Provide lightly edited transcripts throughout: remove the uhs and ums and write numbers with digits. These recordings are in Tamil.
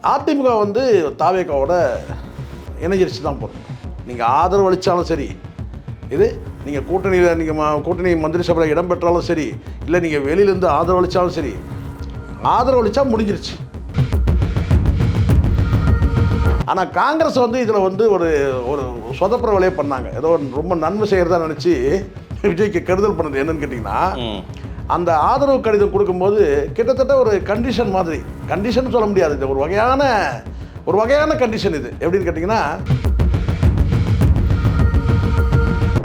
அதிமுக வந்து தாவேகாவோட இணைஞ்சிருச்சு தான் போகிறோம். நீங்கள் ஆதரவு அளித்தாலும் சரி, இது நீங்கள் கூட்டணியில் நீங்கள் கூட்டணி மந்திரி சபையில் இடம் பெற்றாலும் சரி, இல்லை நீங்கள் வெளியிலேருந்து ஆதரவு அளித்தாலும் சரி, ஆதரவு அளித்தா முடிஞ்சிருச்சு. ஆனால் காங்கிரஸ் வந்து இதில் வந்து ஒரு ஒரு சொதப்புற வேலையை பண்ணாங்க. ஏதோ ரொம்ப நன்மை செய்கிறதா நினச்சி விஜய்க்கு கெடுதல் பண்ணது என்னன்னு கேட்டிங்கன்னா, அந்த ஆதரவு கடிதம் கொடுக்கும்போது கிட்டத்தட்ட ஒரு கண்டிஷன் மாதிரி, கண்டிஷன் சொல்ல முடியாது, இது ஒரு வகையான கண்டிஷன். இது எப்படின்னு கேட்டிங்கன்னா,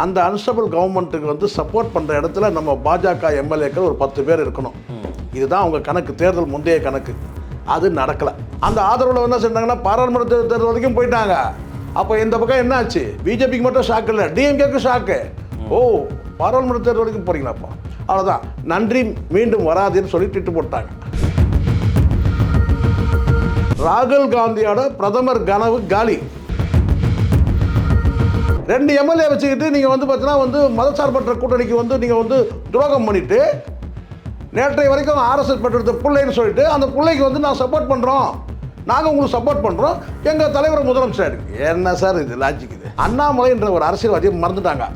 அந்த அன்ஸ்டபிள் கவர்மெண்ட்டுக்கு வந்து சப்போர்ட் பண்ணுற இடத்துல நம்ம பாஜக எம்எல்ஏக்கள் ஒரு 10 பேர் இருக்கணும். இதுதான் அவங்க கணக்கு, தேர்தல் முந்தைய கணக்கு. அது நடக்கலை. அந்த ஆதரவில் என்ன செஞ்சாங்கன்னா, பாராளுமன்ற தேர்தல் வரைக்கும் போயிட்டாங்க. அப்போ இந்த பக்கம் என்ன ஆச்சு, பிஜேபிக்கு மட்டும் ஷாக்கு இல்லை, டிஎம்கேக்கு ஷாக்கு. ஓ, பாராளுமன்ற தேர்தல் வரைக்கும் போகிறீங்களாப்பா, அவ்வளோதான், நன்றி, மீண்டும் வராதுன்னு சொல்லி திட்டு போட்டாங்க. ராகுல் காந்தியோட பிரதமர் கனவு காலி. 2 எம்எல்ஏ வச்சுக்கிட்டு நீங்கள் வந்து பார்த்தீங்கன்னா வந்து மதசார்பற்ற கூட்டணிக்கு வந்து நீங்கள் வந்து துரோகம் பண்ணிவிட்டு, நேற்றைய வரைக்கும் ஆர்எஸ்எஸ் பெற்றெடுத்த பிள்ளைன்னு சொல்லிட்டு அந்த பிள்ளைக்கு வந்து நான் சப்போர்ட் பண்ணுறோம், நாங்கள் உங்களுக்கு சப்போர்ட் பண்ணுறோம், எங்கள் தலைவர் முதலமைச்சர். என்ன சார் இது லாஜிக்? இது அண்ணாமலைன்ற ஒரு அரசியல்வாதியை மறந்துட்டாங்க,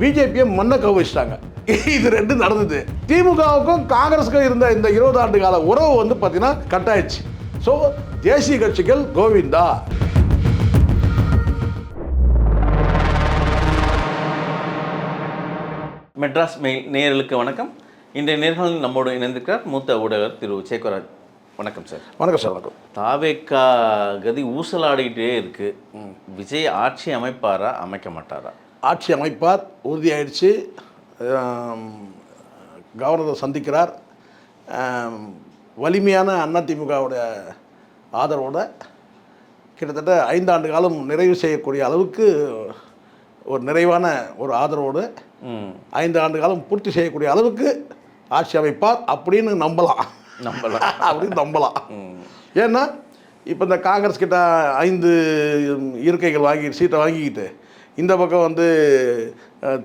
பிஜேபியை மண்ணை கவிச்சிட்டாங்க. இது 2 நடந்தது. திமுகவுக்கும் காங்கிரஸுக்கும் இருந்த இந்த 20 ஆண்டு கால உறவு வந்து பார்த்தீங்கன்னா கட் ஆயிடுச்சு. ஸோ தேசிய கட்சிகள் கோவிந்தா. மெட்ராஸ் மெயில் நேயர்களுக்கு வணக்கம். இன்றைய நேர்காணலில் நம்மோடு இணைந்திருக்கிறார் மூத்த ஊடகர் திரு சேகராஜ். வணக்கம் சார். வணக்கம் சார். வணக்கம். தாவேக்கா கதி ஊசலாடிக்கிட்டே இருக்கு. விஜய் ஆட்சி அமைப்பாரா, அமைக்க மாட்டாரா? ஆட்சி அமைப்பார், உறுதியாயிடுச்சு. கவர்னரை சந்திக்கிறார். வலிமையான அதிமுகவுடைய ஆதரவோட கிட்டத்தட்ட 5 ஆண்டு காலம் நிறைவு செய்யக்கூடிய அளவுக்கு ஒரு நிறைவான ஒரு ஆதரவோடு 5 ஆண்டு காலம் பூர்த்தி செய்யக்கூடிய அளவுக்கு ஆட்சி அமைப்பார் அப்படின்னு நம்பலாம். அப்படின்னு நம்பலாம். ஏன்னா இப்போ இந்த காங்கிரஸ் கிட்ட 5 இருக்கைகள் சீட்டை வாங்கிக்கிட்டு, இந்த பக்கம் வந்து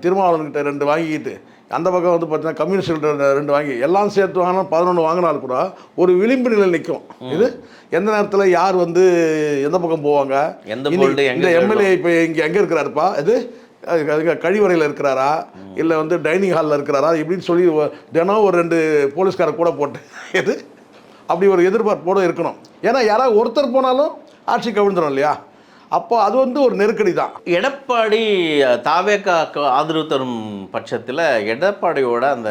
திருமாவளவன்கிட்ட 2 வாங்கிக்கிட்டு, அந்த பக்கம் வந்து பார்த்தீங்கன்னா கம்யூனிஸ்ட்கிட்ட 2 வாங்கி, எல்லாம் சேர்த்து வாங்கினா 11 வாங்கினாலும் கூட ஒரு விளிம்பு நிலை நிற்கும். இது எந்த நேரத்தில் யார் வந்து எந்த பக்கம் போவாங்க, இந்த எம்எல்ஏ இப்போ இங்கே எங்கே இருக்கிறாருப்பா, இது அதுக்கு கழிவறையில் இருக்கிறாரா, இல்லை வந்து டைனிங் ஹாலில் இருக்கிறாரா, இப்படின்னு சொல்லி தினம் ஒரு 2 போலீஸ்காரை கூட போட்டு எது அப்படி ஒரு எதிர்பார்ப்போடு இருக்கணும். ஏன்னா யாராவது ஒருத்தர் போனாலும் ஆட்சி கவிழ்ந்துடும் இல்லையா? அப்போ அது வந்து ஒரு நெருக்கடி தான். எடப்பாடி தாவேக்கா ஆதரவு தரும் பட்சத்தில் எடப்பாடியோட அந்த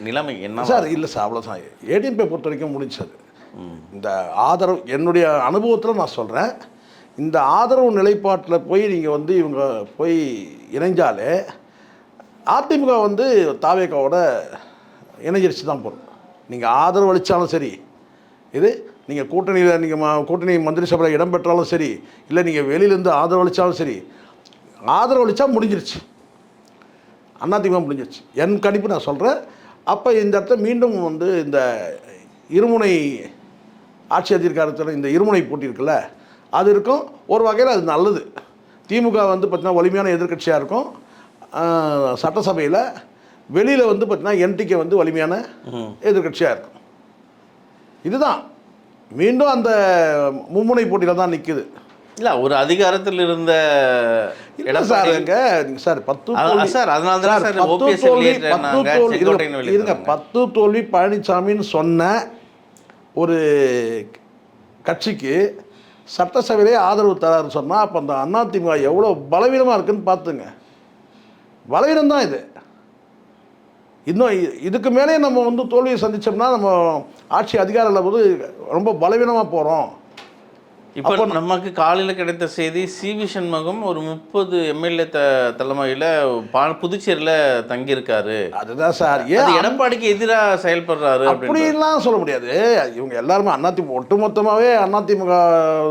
நிலைமை என்ன சார்? இல்லை சார், அவ்வளோதான். ஏடிஎம்பே பொறுத்த வரைக்கும் முடிஞ்சது. இந்த ஆதரவு என்னுடைய அனுபவத்தில் நான் சொல்கிறேன், இந்த ஆதரவு நிலைப்பாட்டில் போய் நீங்கள் வந்து இவங்க போய் இணைஞ்சாலே அதிமுக வந்து தாவேகாவோட இணைஞ்சிருச்சு தான் போகிறோம். நீங்கள் ஆதரவு அளித்தாலும் சரி, இது நீங்கள் கூட்டணியில் நீங்கள் கூட்டணி மந்திரி சபையில் இடம் பெற்றாலும் சரி, இல்லை நீங்கள் வெளியிலேருந்து ஆதரவு அளித்தாலும் சரி, ஆதரவு அளித்தா முடிஞ்சிருச்சு, அதிமுக முடிஞ்சிருச்சு என் கணிப்பு நான் சொல்கிறேன். அப்போ இந்த இடத்துல மீண்டும் வந்து இந்த இருமுனை ஆட்சி அதிகாரத்தில் இந்த இருமுனை போட்டி இருக்குல்ல, அது இருக்கும். ஒரு வகையில் அது நல்லது. திமுக வந்து பார்த்திங்கன்னா வலிமையான எதிர்க்கட்சியாக இருக்கும் சட்டசபையில், வெளியில் வந்து பார்த்திங்கன்னா என்டிகே வந்து வலிமையான எதிர்க்கட்சியாக இருக்கும். இதுதான் மீண்டும் அந்த மும்முனை போட்டியில் தான் நிற்குது. இல்லை, ஒரு அதிகாரத்தில் இருந்த இடம் சார் எங்க சார் 10 தோல்வி பழனிசாமின்னு சொன்ன ஒரு கட்சிக்கு சட்டசபையிலே ஆதரவு தராருன்னு சொன்னால் அப்போ அந்த அதிமுக எவ்வளோ பலவீனமாக இருக்குன்னு பார்த்துங்க. பலவீனம் தான் இது. இன்னும் இதுக்கு மேலே நம்ம வந்து தோல்வியை சந்தித்தோம்னா நம்ம ஆட்சி அதிகாரில் வந்து ரொம்ப பலவீனமாக போகிறோம். இப்போ நமக்கு காலையில் கிடைத்த செய்தி, சிவி சண்முகம் ஒரு 30 எம்எல்ஏ தலைமையில் புதுச்சேரியில் தங்கியிருக்காரு. அதுதான் சார், ஏன் எடப்பாடிக்கு எதிராக செயல்படுறாரு அப்படின்லாம் சொல்ல முடியாது. இவங்க எல்லாருமே அதிமுக ஒட்டுமொத்தமாகவே அதிமுக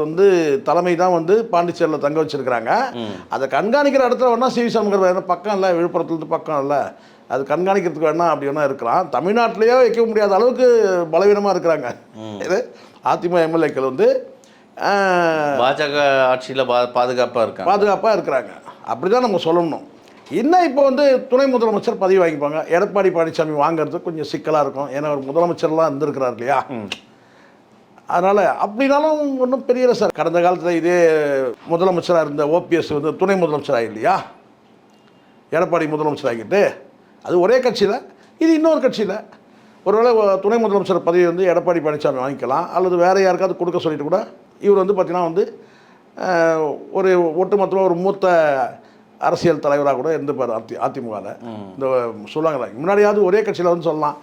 வந்து தலைமை தான் வந்து பாண்டிச்சேரியில் தங்க வச்சுருக்கிறாங்க. அதை கண்காணிக்கிற இடத்துல வேணால் சிவி சண்முகம் வேணா பக்கம் இல்லை, விழுப்புரத்துலேருந்து பக்கம் இல்லை, அது கண்காணிக்கிறதுக்கு வேணா அப்படி வேணா இருக்கலாம். தமிழ்நாட்டிலேயே வைக்க முடியாத அளவுக்கு பலவீனமாக இருக்கிறாங்க. இது அதிமுக எம்எல்ஏக்கள் வந்து பாஜக ஆட்சியில் பாதுகாப்பாக இருக்கிறாங்க. அப்படி தான் நம்ம சொல்லணும். இன்னும் இப்போ வந்து துணை முதலமைச்சர் பதவி வாங்கிப்பாங்க. எடப்பாடி பழனிசாமி வாங்கிறது கொஞ்சம் சிக்கலாக இருக்கும். ஏன்னா ஒரு முதலமைச்சர்லாம் இருந்திருக்கிறார் இல்லையா? அதனால் அப்படின்னாலும் ஒன்றும் பெரிய இல்லை சார். கடந்த காலத்தில் இதே முதலமைச்சராக இருந்த ஓபிஎஸ் வந்து துணை முதலமைச்சராக இல்லையா, எடப்பாடி முதலமைச்சர் ஆகிட்டு, அது ஒரே கட்சியில், இது இன்னொரு கட்சியில். ஒருவேளை துணை முதலமைச்சர் பதவி வந்து எடப்பாடி பழனிசாமி வாங்கிக்கலாம், அல்லது வேறு யாருக்காவது கொடுக்க சொல்லிட்டு கூட இவர் வந்து பார்த்திங்கன்னா வந்து ஒரு ஒட்டுமொத்தமாக ஒரு மூத்த அரசியல் தலைவராக கூட இருந்துப்பார் அதிமுகவில். இந்த சொல்லுவாங்க முன்னாடியாவது ஒரே கட்சியில் வந்து சொல்லலாம்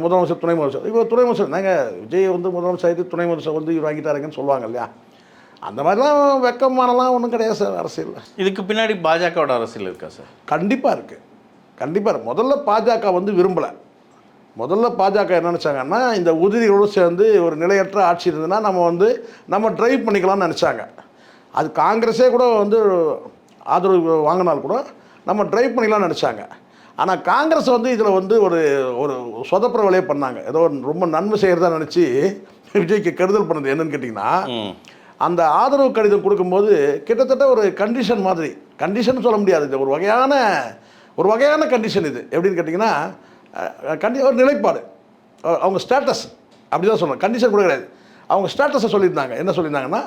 முதலமைச்சர் துணை முதலமைச்சர். இப்போ துணை முதலமைச்சர் நாங்கள் விஜய் வந்து முதலமைச்சர் ஆகிட்டு துணை முதலமைச்சர் வந்து இவர் வாங்கிட்டாருங்கன்னு சொல்லுவாங்க இல்லையா. அந்த மாதிரிலாம் வெக்கமானலாம் ஒன்றும் கிடையாது சார் அரசியல். இதுக்கு பின்னாடி பாஜகவோட அரசியல் இருக்கா சார்? கண்டிப்பாக இருக்குது, கண்டிப்பாக. முதல்ல பாஜக வந்து விரும்பலை. முதல்ல பாஜக என்ன நினச்சாங்கன்னா, இந்த உதிரிகளோடு சேர்ந்து ஒரு நிலையற்ற ஆட்சி இருந்ததுன்னா நம்ம ட்ரைவ் பண்ணிக்கலாம்னு நினச்சாங்க. அது காங்கிரஸே கூட வந்து ஆதரவு வாங்கினால் கூட நம்ம ட்ரைவ் பண்ணிக்கலாம்னு நினச்சாங்க. ஆனால் காங்கிரஸ் வந்து இதில் வந்து ஒரு ஒரு சொதப்புற வேலையை பண்ணாங்க. ஏதோ ரொம்ப நன்மை செய்கிறதா நினச்சி விஜய்க்கு கெடுதல் பண்ணது என்னன்னு கேட்டிங்கன்னா, அந்த ஆதரவு கடிதம் கொடுக்கும்போது கிட்டத்தட்ட ஒரு கண்டிஷன் மாதிரி, கண்டிஷன் சொல்ல முடியாது, இது ஒரு வகையான கண்டிஷன். இது எப்படின்னு கேட்டிங்கன்னா, ஒரு நிலைப்பாடு, அவங்க ஸ்டேட்டஸ் அப்படி தான் சொல்லணும், கண்டிஷன் கூட கிடையாது. அவங்க ஸ்டேட்டஸை சொல்லியிருந்தாங்க. என்ன சொல்லியிருந்தாங்கன்னா,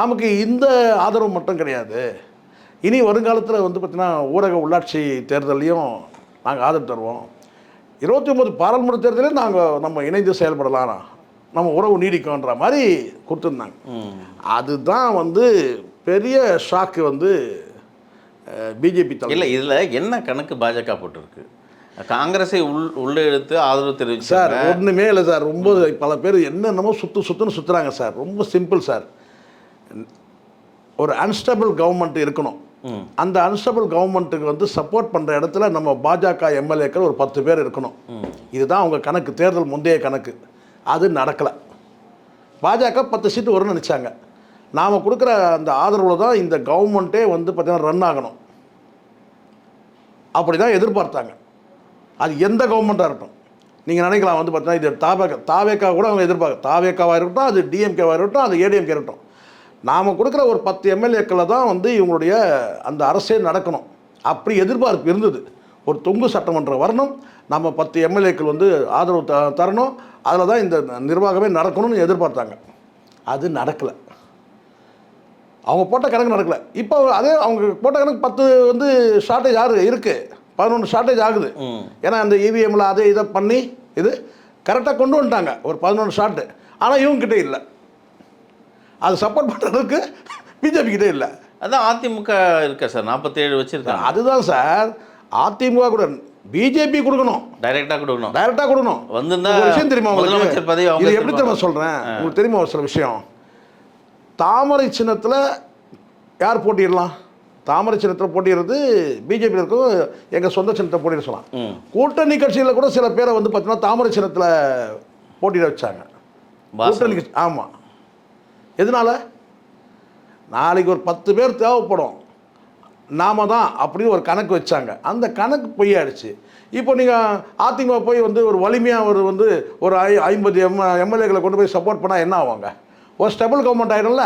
நமக்கு இந்த ஆதரவு மட்டும் கிடையாது, இனி வருங்காலத்தில் வந்து பார்த்திங்கன்னா ஊரக உள்ளாட்சி தேர்தலையும் நாங்கள் ஆதரவு தருவோம், 29 பாராளுமன்ற தேர்தலையும் நம்ம இணைந்து செயல்படலாம், நம்ம உறவு நீடிக்கும்ன்ற மாதிரி கொடுத்துருந்தாங்க. அதுதான் வந்து பெரிய ஷாக்கு வந்து பிஜேபி தலைவர். இல்லை, இதில் என்ன கணக்கு பாஜக போட்டிருக்கு? காங்கிரஸை உள்ளே எடுத்து ஆதரவு தெரிவிச்சு சார் ஒன்றுமே இல்லை சார். ரொம்ப பல பேர் என்னென்னமோ சுற்றுன்னு சுற்றுறாங்க சார். ரொம்ப சிம்பிள் சார். ஒரு அன்ஸ்டபிள் கவர்மெண்ட் இருக்கணும். அந்த அன்ஸ்டபிள் கவர்மெண்ட்டுக்கு வந்து சப்போர்ட் பண்ணுற இடத்துல நம்ம பாஜக எம்எல்ஏக்கள் ஒரு 10 பேர் இருக்கணும். இதுதான் அவங்க கணக்கு, தேர்தல் முந்தைய கணக்கு. அது நடக்கலை. பாஜக 10 சீட்டு வரும்னு நினச்சாங்க. நாம் கொடுக்குற அந்த ஆதரவில் தான் இந்த கவர்மெண்ட்டே வந்து பார்த்திங்கன்னா ரன் ஆகணும், அப்படி தான் எதிர்பார்த்தாங்க. அது எந்த கவர்மெண்ட்டாக இருக்கட்டும். நீங்கள் நினைக்கலாம் வந்து பார்த்தீங்கன்னா இது தாவேக்கா கூட அவங்க எதிர்பார்க்க, தாவேக்காவாக இருக்கட்டும், அது டிஎம்கேவாக இருக்கட்டும், அது ஏடிஎம்கே இருக்கட்டும், நாம் கொடுக்குற ஒரு 10 எம்எல்ஏக்களை தான் வந்து இவங்களுடைய அந்த அரசே நடக்கணும், அப்படி எதிர்பார்ப்பு இருந்தது. ஒரு தொங்கு சட்டமன்றம் வரணும், நம்ம 10 எம்எல்ஏக்கள் வந்து ஆதரவு தரணும், அதில் தான் இந்த நிர்வாகமே நடக்கணும்னு எதிர்பார்த்தாங்க. அது நடக்கலை. அவங்க போட்ட கணக்கு நடக்கலை. இப்போ அதே அவங்க போட்ட கணக்கு 10 வந்து ஷார்ட்டேஜ் இருக்குது, 11 ஷார்ட்டேஜ் ஆகுது. ஏன்னா அந்த இவிஎம்மில் அதை இதை பண்ணி இது கரெக்டாக கொண்டு வந்துட்டாங்க, ஒரு 11 ஷார்ட்டு. ஆனால் இவங்ககிட்ட இல்லை, அது சப்போர்ட் பண்ணுறதுக்கு பிஜேபி கிட்டே இல்லை. அதான் அதிமுக இருக்கா சார், 47 வச்சுருக்காங்க. அதுதான் சார், அதிமுக கூட பிஜேபி கொடுக்கணும், டைரெக்டாக கொடுக்கணும். வந்து ஒரு விஷயம் தெரியுமா உங்களுக்கு, இது எப்படி தெரியுமா சொல்கிறேன் உங்களுக்கு தெரியுமா ஒரு சில விஷயம். தாமரை சின்னத்தில் யார் போட்டிடலாம்? தாமரை சின்னத்தில் போட்டிடுறது பிஜேபியில் இருக்கும், எங்கள் சொந்த சின்னத்தை போட்டிட சொல்லலாம். கூட்டணி கட்சியில் கூட சில பேரை வந்து பார்த்தீங்கன்னா தாமரை சின்னத்தில் போட்டியிட வச்சாங்க கூட்டணி கட்சி. ஆமாம், எதனால்? நாளைக்கு ஒரு 10 பேர் தேவைப்படும், நாம தான் அப்படின்னு ஒரு கணக்கு வச்சாங்க. அந்த கணக்கு பொய்யாயிடுச்சு. இப்போ நீங்கள் அதிமுக போய் வந்து ஒரு வலிமையாக ஒரு 50 எம்எல்ஏக்களை கொண்டு போய் சப்போர்ட் பண்ணால் என்ன ஆவாங்க? ஒரு ஸ்டெபிள் கவர்மெண்ட் ஆகிடும்ல.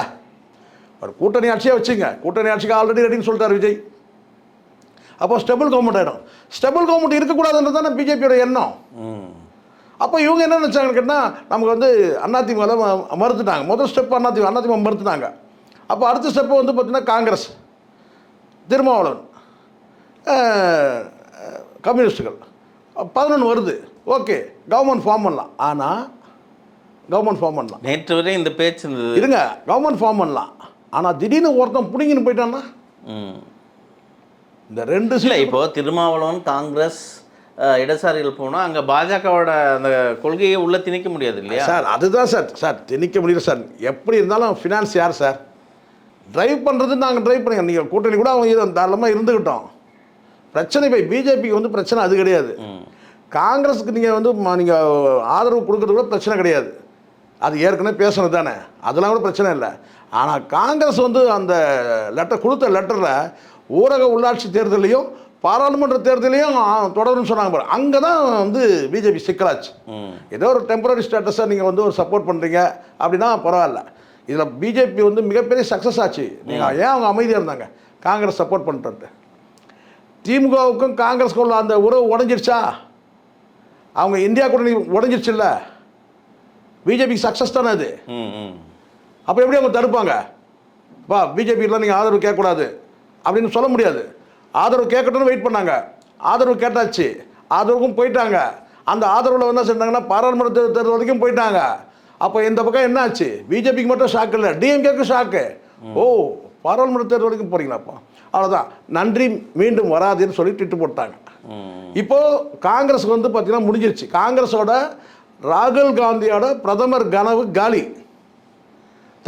ஒரு கூட்டணி ஆட்சியாக வச்சுங்க, கூட்டணி ஆட்சிக்கு ஆல்ரெடி ரெடின்னு சொல்லிட்டார் விஜய். அப்போ ஸ்டெபிள் கவர்மெண்ட் ஆகிடும். ஸ்டெபிள் கவர்மெண்ட் இருக்கக்கூடாதுன்றது தானே பிஜேபியோட எண்ணம். அப்போ இவங்க என்ன நினச்சாங்கன்னு கேட்டால், நமக்கு வந்து அதிமுகவில் மறுத்துட்டாங்க. முதல் ஸ்டெப் அதிமுக மறுத்துட்டாங்க. அப்போ அடுத்த ஸ்டெப்பு வந்து பார்த்திங்கன்னா காங்கிரஸ், திருமாவளவன், கம்யூனிஸ்டுகள் 11 வருது. ஓகே, கவர்மெண்ட் ஃபார்ம் பண்ணலாம். ஆனால் நேற்று வரை இந்த பேச்சு இருந்தது. இருங்க, கவர்மெண்ட் ஃபார்ம் பண்ணலாம். ஆனால் திடீர்னு ஒருத்தன் பிடிங்கின்னு போயிட்டான்னா இந்த 2 இல்லை. இப்போது திருமாவளவன் காங்கிரஸ் இடசாரிகள் போனால் அங்கே பாஜகவோட அந்த கொள்கையை உள்ளே திணிக்க முடியாது இல்லையா சார்? அதுதான் சார் திணிக்க முடியல சார். எப்படி இருந்தாலும் ஃபினான்ஸ் யார் சார் ட்ரைவ் பண்ணுறது? நாங்கள் ட்ரைவ் பண்ணுங்க, நீங்கள் கூட்டணி கூட அவங்க தாராளமாக இருந்துக்கிட்டோம். பிரச்சனை இப்போ பிஜேபிக்கு வந்து பிரச்சனை அது கிடையாது. காங்கிரஸுக்கு நீங்கள் ஆதரவு கொடுக்கறது கூட பிரச்சனை கிடையாது, அது ஏற்கனவே பேசணும் தானே, அதெல்லாம் கூட பிரச்சனை இல்லை. ஆனால் காங்கிரஸ் வந்து அந்த கொடுத்த லெட்டரில் ஊரக உள்ளாட்சி தேர்தலையும் பாராளுமன்ற தேர்தலையும் தொடரும்னு சொன்னாங்க பாரு, அங்கே தான் வந்து பிஜேபி சிக்கலாச்சு. ஏதோ ஒரு டெம்பரரி ஸ்டேட்டஸை நீங்கள் வந்து ஒரு சப்போர்ட் பண்ணுறீங்க அப்படின்னா பரவாயில்ல. இதில் பிஜேபி வந்து மிகப்பெரிய சக்ஸஸ் ஆச்சு. நீங்கள் ஏன் அவங்க அமைதியாக இருந்தாங்க காங்கிரஸ் சப்போர்ட் பண்ணுறது? திமுகவுக்கும் காங்கிரஸுக்கும் உள்ள அந்த உறவு உடஞ்சிருச்சா? அவங்க இந்தியா கூட்டணி உடஞ்சிருச்சு இல்லை, பிஜேபிக்கு சக்ஸஸ் தானே அது. ம். அப்போ எப்படி அவங்க தடுப்பாங்க? பிஜேபியில் நீங்கள் ஆதரவு கேட்கக்கூடாது அப்படின்னு சொல்ல முடியாது. ஆதரவு கேட்கட்டும்னு வெயிட் பண்ணாங்க. ஆதரவு கேட்டாச்சு, ஆதரவுக்கும் போயிட்டாங்க. அந்த ஆதரவில் என்ன செஞ்சாங்கன்னா பாராளுமன்ற தேர்தல் வரைக்கும் போயிட்டாங்க. அப்போ இந்த பக்கம் என்ன ஆச்சு? பிஜேபிக்கு மட்டும் ஷாக்கு இல்லை, டிஎம்கேக்கு ஷாக்கு. ஓ, பாராளுமன்ற தேர்தல் வரைக்கும் போகிறீங்களாப்பா, அவ்வளோதான், நன்றி, மீண்டும் வராதுன்னு சொல்லி திட்டு போட்டாங்க. இப்போது காங்கிரஸுக்கு வந்து பார்த்தீங்கன்னா முடிஞ்சிருச்சு. காங்கிரஸோட ராகுல் காந்தியோட பிரதமர் கனவு காலி.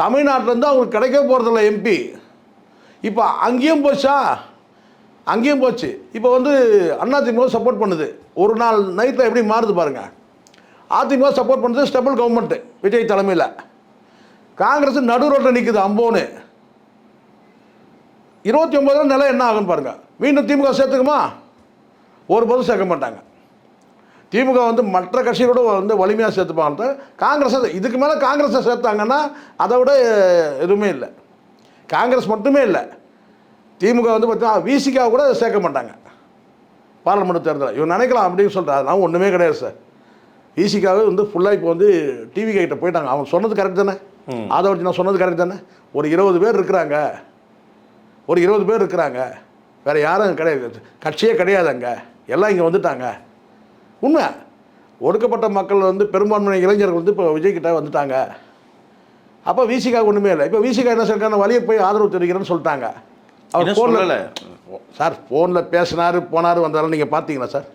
தமிழ்நாட்டிலேருந்து அவங்களுக்கு கிடைக்க போகிறதில்ல எம்பி. இப்போ அங்கேயும் போச்சா? அங்கேயும் போச்சு. இப்போ வந்து அதிமுக சப்போர்ட் பண்ணுது. ஒரு நாள் நைட்டில் எப்படி மாறுது பாருங்கள். அதிமுக சப்போர்ட் பண்ணுறது ஸ்டெபிள் கவர்மெண்ட்டு விஜய் தலைமையில். காங்கிரஸ் நடு ரோட்டில் நிற்குது அம்போன்னு. 29 நிலை என்ன ஆகுன்னு பாருங்கள். மீண்டும் திமுக சேர்த்துக்குமா? ஒரு போதும் சேர்க்க மாட்டாங்க. திமுக வந்து மற்ற கட்சிகளோட வந்து வலிமையாக சேர்த்துப்பாங்க. காங்கிரஸை இதுக்கு மேலே காங்கிரஸை சேர்த்தாங்கன்னா அதை விட எதுவுமே இல்லை. காங்கிரஸ் மட்டுமே இல்லை, திமுக வந்து பார்த்தீங்கன்னா விசிகா கூட சேர்க்க மாட்டாங்க பாராளுமன்ற தேர்தலில். இவன் நினைக்கலாம் அப்படின்னு சொல்கிறார். அதெல்லாம் ஒன்றுமே கிடையாது சார். விசிகாவே வந்து ஃபுல்லாக இப்போ வந்து டிவி கிட்ட போயிட்டாங்க. அவன் சொன்னது கரெக்ட் தானே? அதை வச்சு நான் சொன்னது கரெக்ட் தானே? ஒரு 20 பேர் இருக்கிறாங்க, ஒரு 20 பேர் இருக்கிறாங்க, வேறு யாரும் கிடையாது, கட்சியே கிடையாது அங்கே, எல்லாம் இங்கே வந்துட்டாங்க. உண்மை. ஒடுக்கப்பட்ட மக்கள் வந்து பெரும்பான்மை இளைஞர்கள் வந்து இப்போ விஜய்கிட்ட வந்துட்டாங்க. அப்போ விசிகா ஒன்றுமே இல்லை. இப்போ விசிகா என்ன சொல்லிருக்காங்க? வழியை போய் ஆதரவு தெரிவிக்கிறேன்னு சொல்லிட்டாங்க. அவர் ஃபோனில் சார், ஃபோனில் பேசினார், போனார், வந்தாலும் நீங்கள் பார்த்தீங்களா சார்?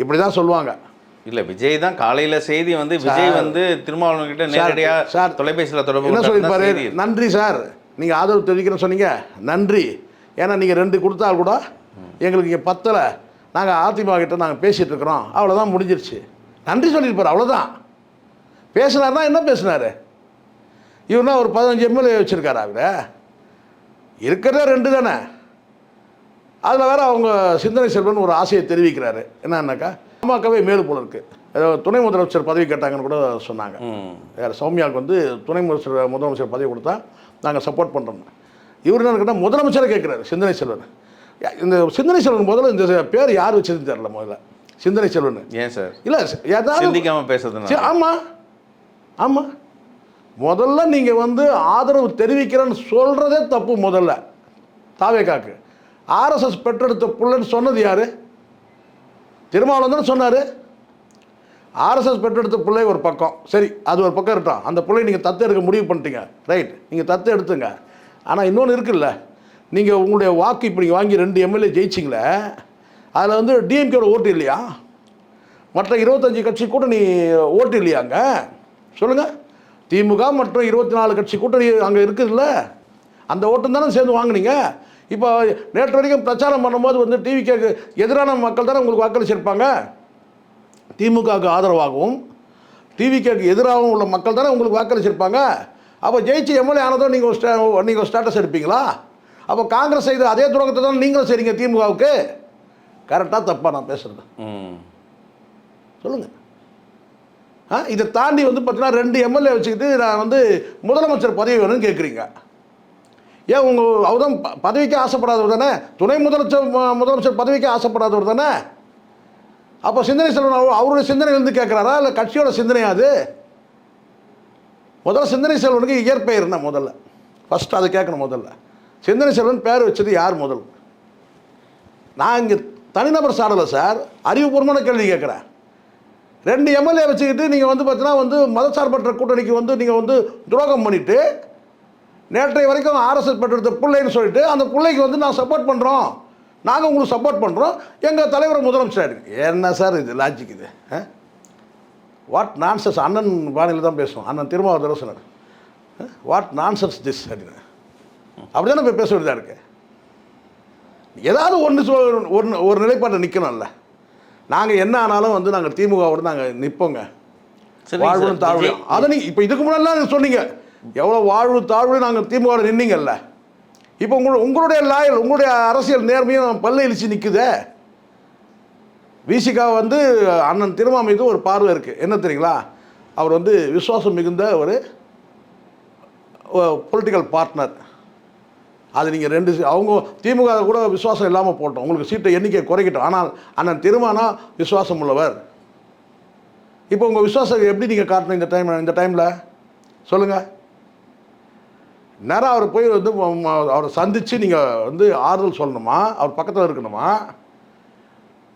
இப்படி தான் சொல்லுவாங்க. இல்லை, விஜய் தான் காலையில் செய்தி வந்து விஜய் வந்து திருமாவளவன் கிட்ட நேரடியாக சார் தொலைபேசியில் தொடர்பு என்ன சொல்லியிருப்பாரு? நன்றி சார், நீங்கள் ஆதரவு தெரிவிக்கிறேன்னு சொன்னீங்க, நன்றி. ஏன்னா நீங்கள் 2 கொடுத்தா கூட எங்களுக்கு இங்கே பத்தலை, நாங்கள் அதிமுக கிட்ட நாங்கள் பேசிகிட்டு இருக்கிறோம், அவ்வளோதான், முடிஞ்சிருச்சு. நன்றி சொல்லியிருப்பார், அவ்வளோதான். பேசினார்னா என்ன பேசினார்? இவர்னா ஒரு 15 எம்எல்ஏ வச்சுருக்காரு. அவர் இருக்கிறதே 2 தானே. அதில் வேறு அவங்க சிந்தனை செல்வன் ஒரு ஆசையை தெரிவிக்கிறாரு. என்னன்னாக்கா, பாமகவே மேலு போல இருக்குது, ஏதோ துணை முதலமைச்சர் பதவி கேட்டாங்கன்னு கூட சொன்னாங்க. வேறு சௌமியாவுக்கு வந்து துணை முதலமைச்சர் பதவி கொடுத்தா நாங்கள் சப்போர்ட் பண்ணுறோம். இவர் என்ன கேட்டால் முதலமைச்சரை கேட்குறாரு சிந்தனை செல்வன். இந்த சிந்தனை செல்வன் முதல்ல இந்த பேர் யார் வச்சதுன்னு தெரியல. முதல்ல சிந்தனை செல்வன் ஏன் சார்? இல்லை, ஏதாவது சிந்திக்காமல் பேசுறது. ஆமாம் ஆமாம், முதல்ல நீங்கள் வந்து ஆதரவு தெரிவிக்கிறேன்னு சொல்கிறதே தப்பு. முதல்ல தாவேகாக்கு ஆர்எஸ்எஸ் பெற்றெடுத்த புள்ளன்னு சொன்னது யார்? திருமாவளவன் தானே சொன்னார். ஆர்எஸ்எஸ் பெற்றெடுத்த பிள்ளை ஒரு பக்கம், சரி, அது ஒரு பக்கம் இருக்கட்டும். அந்த பிள்ளை நீங்கள் தத்து எடுக்க முடிவு பண்ணிட்டீங்க, ரைட், நீங்கள் தத்து எடுத்துங்க. ஆனால் இன்னொன்று இருக்குல்ல, நீங்கள் உங்களுடைய வாக்கு இப்போ நீங்கள் வாங்கி 2 எம்எல்ஏ ஜெயிச்சிங்களே, அதில் வந்து டிஎம்கேட ஓட்டு இல்லையா? மற்ற 25 கட்சி கூட்டணி ஓட்டு இல்லையாங்க? சொல்லுங்கள். திமுக மற்றும் 24 கட்சி கூட்டணி அங்கே இருக்குதுல்ல, அந்த ஓட்டம் தானே சேர்ந்து வாங்கினீங்க. இப்போ நேற்று வரைக்கும் பிரச்சாரம் பண்ணும்போது வந்து டிவிக்கு எதிரான மக்கள் தானே உங்களுக்கு வாக்களிச்சிருப்பாங்க. திமுகவுக்கு ஆதரவாகவும் டிவிக்கு எதிராகவும் உள்ள மக்கள் தானே உங்களுக்கு வாக்களிச்சிருப்பாங்க. அப்போ ஜெயிச்சு எம்எல்ஏ ஆனதும் நீங்கள் ஸ்டேட்டஸ் எடுப்பீங்களா? அப்போ காங்கிரஸ் செய்த அதே துரோகத்தை தான் நீங்களும் செய்றீங்க திமுகவுக்கு. கரெக்டாக தப்பாக நான் பேசுகிறது சொல்லுங்கள். இதை தாண்டி வந்து பார்த்தீங்கன்னா 2 எம்எல்ஏ வச்சுக்கிட்டு நான் வந்து முதலமைச்சர் பதவி வேணும்னு கேட்குறீங்க. ஏன் உங்கள் அவர் தான் பதவிக்கு ஆசைப்படாதவர் தானே? துணை முதலமைச்சர் பதவிக்கு ஆசைப்படாதவர் தானே? அப்போ சிந்தனை செல்வன் அவருடைய சிந்தனையிலேருந்து கேட்குறாரா, இல்லை கட்சியோட சிந்தனையா? அது முதல்ல சிந்தனை செல்வனுக்கு இயற்பெயர் என்ன? முதல்ல ஃபஸ்ட்டு அதை கேட்கணும். முதல்ல சிந்தனை செல்வன் பேர் வச்சது யார்? முதல் நான் இங்கே தனிநபர் சாடலை சார், அறிவுபூர்வமான கேள்வி கேட்குறேன். 2 எம்எல்ஏ வச்சுக்கிட்டு நீங்கள் வந்து பார்த்தீங்கன்னா வந்து மதசார்பற்ற கூட்டணிக்கு வந்து நீங்கள் வந்து துரோகம் பண்ணிவிட்டு நேற்றைய வரைக்கும் ஆர்எஸ்எஸ் பெற்றெடுத்த பிள்ளைன்னு சொல்லிட்டு அந்த பிள்ளைக்கு வந்து நான் சப்போர்ட் பண்ணுறோம், நாங்கள் உங்களுக்கு சப்போர்ட் பண்ணுறோம், எங்கள் தலைவர் முதலமைச்சர் இருக்குது. என்ன சார் இது லாஜிக்? இது வாட் நான்சென்ஸ்? அண்ணன் பாணியில் தான் பேசுவோம். அண்ணன் திருமாவளவன் சொன்னார், வாட் நான்சென்ஸ் திஸ் அப்படின்னு. அப்படி தானே இப்போ பேச வேண்டியதாக இருக்குது. ஏதாவது ஒரு நிலைப்பாட்டை நிற்கணும்ல. நாங்கள் என்ன ஆனாலும் வந்து நாங்கள் திமுகவோட நாங்கள் நிற்போங்க, வாழ்வும் தாழ்வும். அதை நீங்கள் இப்போ இதுக்கு முன்னாடிலாம் நீங்கள் சொன்னீங்க, எவ்வளோ வாழ்வு தாழ்வு நாங்கள் திமுக நின்னீங்கல்ல. இப்போ உங்களுடைய லாயல், உங்களுடைய அரசியல் நேர்மையும் பல்ல இழிச்சு நிற்குதே. விசிகா வந்து அண்ணன் திருமா மீது ஒரு பார்வை இருக்குது. என்ன தெரியுங்களா? அவர் வந்து விசுவாசம் மிகுந்த ஒரு பொலிட்டிக்கல் பார்ட்னர். அது நீங்கள் 2 அவங்க திமுக கூட விசுவாசம் இல்லாமல் போட்டோம், உங்களுக்கு சீட்டை எண்ணிக்கை குறைக்கட்டும். ஆனால் அண்ணன் திருமானா விசுவாசம் உள்ளவர். இப்போ உங்கள் விசுவாசம் எப்படி நீங்கள் காட்டணும் இந்த டைமில் சொல்லுங்கள். நேராக அவர் போய் வந்து அவரை சந்தித்து நீங்கள் வந்து ஆறுதல் சொல்லணுமா, அவர் பக்கத்தில் இருக்கணுமா?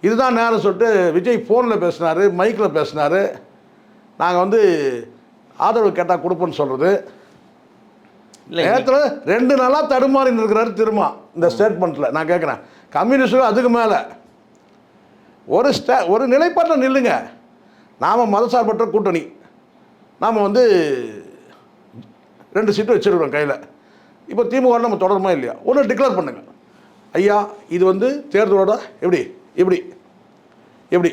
இதுதான் நேரம் சொல்லிட்டு விஜய் ஃபோனில் பேசினார், மைக்கில் பேசினார், நாங்கள் வந்து ஆதரவு கேட்டால் கொடுப்போன்னு சொல்கிறது. நேரத்தில் 2 நாளாக தடுமாறின்னு இருக்கிறாரு திரும்ப இந்த ஸ்டேட்மெண்ட்டில். நான் கேட்குறேன், கம்யூனிஸ்ட்டு அதுக்கு மேலே ஒரு நிலைப்பாட்டில் நில்லுங்க. நாம் மதசார்பற்ற கூட்டணி, நாம் வந்து 2 சீட்டு வச்சுருக்கிறோம் கையில். இப்போ திமுக நம்ம தொடருமா இல்லையா, ஒன்று டிக்ளேர் பண்ணுங்க. ஐயா இது வந்து தேர்தலோட எப்படி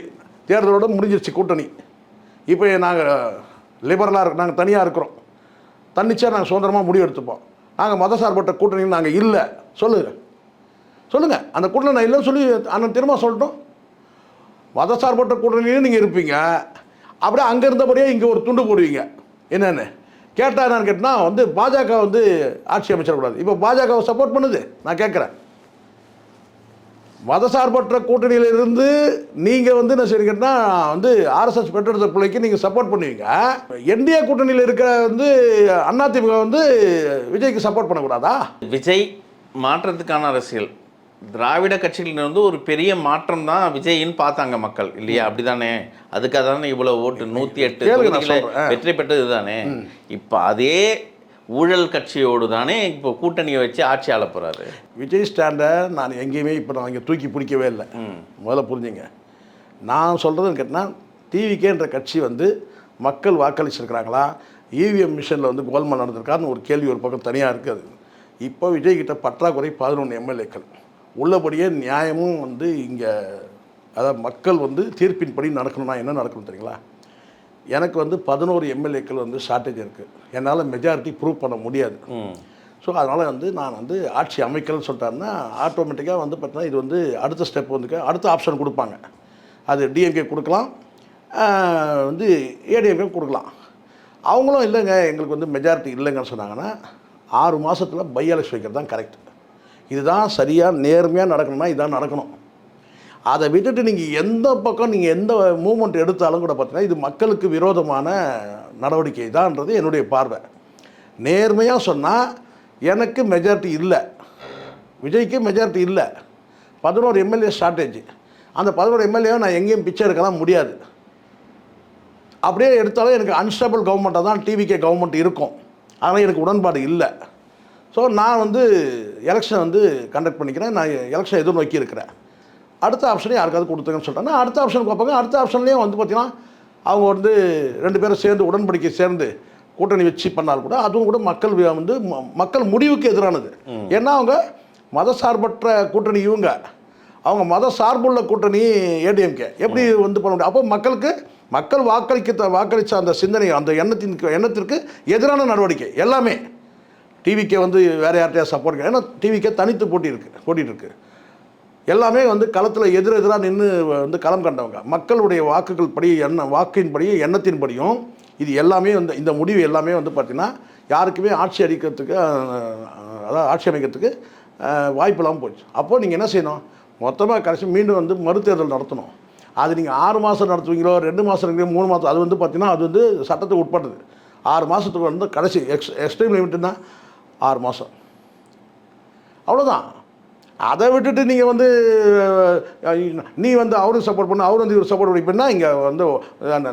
தேர்தலோட முடிஞ்சிருச்சு கூட்டணி, இப்போ நாங்கள் லிபரலாக நாங்கள் தனியாக இருக்கிறோம், தன்னிச்சா நாங்கள் சுதந்திரமாக முடிவு எடுத்துப்போம், நாங்கள் மதசார்பற்ற கூட்டணியில் நாங்கள் இல்லை சொல்லுங்கள். அந்த கூட்டணி நான் இல்லைன்னு சொல்லி அண்ணன் திரும்ப சொல்லட்டும். மதசார்பற்ற கூட்டணியிலும் நீங்கள் இருப்பீங்க, அப்படியே அங்கே இருந்தபடியே இங்கே ஒரு துண்டு போடுவீங்க. என்னென்னு கேட்டால் என்னன்னு கேட்டால் வந்து பாஜக வந்து ஆட்சி அமைச்சிடக்கூடாது. இப்போ பாஜகவை சப்போர்ட் பண்ணுது. நான் கேட்குறேன், மதசார்பற்ற கூட்டணியிலிருந்து நீங்கள் வந்து என்ன சரி கேட்டால் வந்து ஆர்எஸ்எஸ் பெற்றெடுத்த பிள்ளைக்கு நீங்கள் சப்போர்ட் பண்ணுவீங்க. என்டிஏ கூட்டணியில் இருக்கிற வந்து அதிமுக வந்து விஜய்க்கு சப்போர்ட் பண்ணக்கூடாதா? விஜய் மாற்றத்துக்கான அரசியல், திராவிட கட்சிகளிலிருந்து ஒரு பெரிய மாற்றம் தான் விஜயின்னு பார்த்தாங்க மக்கள் இல்லையா? அப்படிதானே? அதுக்காக தானே இவ்வளோ ஓட்டு 108 தொகுதிகளை வெற்றி பெற்றது தானே. இப்போ அதே ஊழல் கட்சியோடு தானே இப்போ கூட்டணியை வச்சு ஆட்சி ஆள போகிறாரு. விஜய் ஸ்டாண்டை நான் எங்கேயுமே இப்போ நான் இங்கே தூக்கி பிடிக்கவே இல்லை. முதல்ல புரிஞ்சுங்க, நான் சொல்கிறதுன்னு கேட்டால் டிவிகேன்ற கட்சி வந்து மக்கள் வாக்களிச்சிருக்கிறாங்களா, இவிஎம் மிஷினில் வந்து கோல்மால் நடந்திருக்காருன்னு ஒரு கேள்வி ஒரு பக்கம் தனியாக இருக்குது. இப்போ விஜய்கிட்ட பற்றாக்குறை 11 எம்எல்ஏக்கள் உள்ளபடியே நியாயமும் வந்து இங்கே, அதாவது மக்கள் வந்து தீர்ப்பின்படி நடக்கணும்னா என்ன நடக்கணும் தெரியுங்களா? எனக்கு வந்து 11 எம்எல்ஏக்கள் வந்து ஷார்ட்டேஜ் இருக்குது, என்னால் மெஜாரிட்டி ப்ரூவ் பண்ண முடியாது. ஸோ அதனால் வந்து நான் வந்து ஆட்சி அமைக்கலன்னு சொல்லிட்டாருன்னா ஆட்டோமேட்டிக்காக வந்து பார்த்தீங்கன்னா இது வந்து அடுத்த ஸ்டெப் வந்து அடுத்த ஆப்ஷன் கொடுப்பாங்க. அது டிஎம்கே கொடுக்கலாம், வந்து ஏடிஎம்கே கொடுக்கலாம். அவங்களும் இல்லைங்க எங்களுக்கு வந்து மெஜாரிட்டி இல்லைங்கன்னு சொன்னாங்கன்னா 6 மாதத்தில் பை எலெக்ஷன் வைக்கிறது தான் கரெக்ட். இதுதான் சரியாக நேர்மையாக நடக்கணும்னா இதுதான் நடக்கணும். அதை விட்டுட்டு நீங்கள் எந்த பக்கம் நீங்கள் எந்த மூமெண்ட் எடுத்தாலும் கூட பார்த்தீங்கன்னா இது மக்களுக்கு விரோதமான நடவடிக்கை தான்ன்றது என்னுடைய பார்வை. நேர்மையாக சொன்னால் எனக்கு மெஜாரிட்டி இல்லை, விஜய்க்கு மெஜாரிட்டி இல்லை, 11 எம்எல்ஏ ஷார்ட்டேஜ். அந்த 11 எம்எல்ஏவை நான் எங்கேயும் பிச்சை எடுக்கலாம் முடியாது. அப்படியே எடுத்தாலும் எனக்கு அன்ஸ்டேபிள் கவர்மெண்ட்டாக தான் டிவிகே கவர்மெண்ட் இருக்கும். அதனால் எனக்கு உடன்பாடு இல்லை. ஸோ நான் வந்து எலெக்ஷனை வந்து கண்டக்ட் பண்ணிக்கிறேன், நான் எலெக்ஷன் எதுவும் நோக்கி இருக்கிறேன். அடுத்த ஆப்ஷனே யாருக்காவது கொடுத்துங்கன்னு சொல்லிட்டாங்கன்னா அடுத்த ஆப்ஷன் பார்ப்பாங்க. அடுத்த ஆப்ஷன்லேயும் வந்து பார்த்திங்கன்னா அவங்க வந்து 2 பேரும் சேர்ந்து உடன்படிக்கை சேர்ந்து கூட்டணி வச்சு பண்ணால் கூட அதுவும் கூட மக்கள் முடிவுக்கு எதிரானது. ஏன்னா அவங்க மதசார்பற்ற கூட்டணி, அவங்க மத சார்புள்ள கூட்டணி ஏடிஎம்கே எப்படி வந்து பண்ண முடியும்? அப்போ மக்கள் வாக்களித்த அந்த சிந்தனை, அந்த எண்ணத்திற்கு எதிரான நடவடிக்கை எல்லாமே. டிவிக்கே வந்து வேறு யார்கிட்டயா சப்போர்ட், ஏன்னா டிவிக்கே தனித்து போட்டிட்டு இருக்கு. எல்லாமே வந்து களத்தில் எதிராக நின்று வந்து களம் கண்டவங்க. மக்களுடைய வாக்குகள் படி வாக்கின்படியும் எண்ணத்தின்படியும் இது எல்லாமே வந்து இந்த முடிவு எல்லாமே வந்து பார்த்திங்கன்னா யாருக்குமே ஆட்சி அமைக்கிறதுக்கு வாய்ப்பு இல்லாமல் போச்சு. அப்போது நீங்கள் என்ன செய்யணும்? மொத்தமாக கடைசி மீண்டும் வந்து மறுதேர்தல் நடத்தணும். அது நீங்கள் 6 மாதம் நடத்துவீங்களோ 2 மாதம் இருக்கிறீங்க 3 மாதம், அது வந்து பார்த்திங்கன்னா அது வந்து சட்டத்துக்கு உட்பட்டது. 6 மாதத்துக்கு வந்து கடைசி எக்ஸ்ட்ரீம் லிமிட்னா 6 மாதம், அவ்வளோதான். அதை விட்டுட்டு நீங்கள் வந்து நீ வந்து அவருக்கு சப்போர்ட் பண்ண, அவர் வந்து இவர் சப்போர்ட் பண்ணிப்பா, இங்கே வந்து அந்த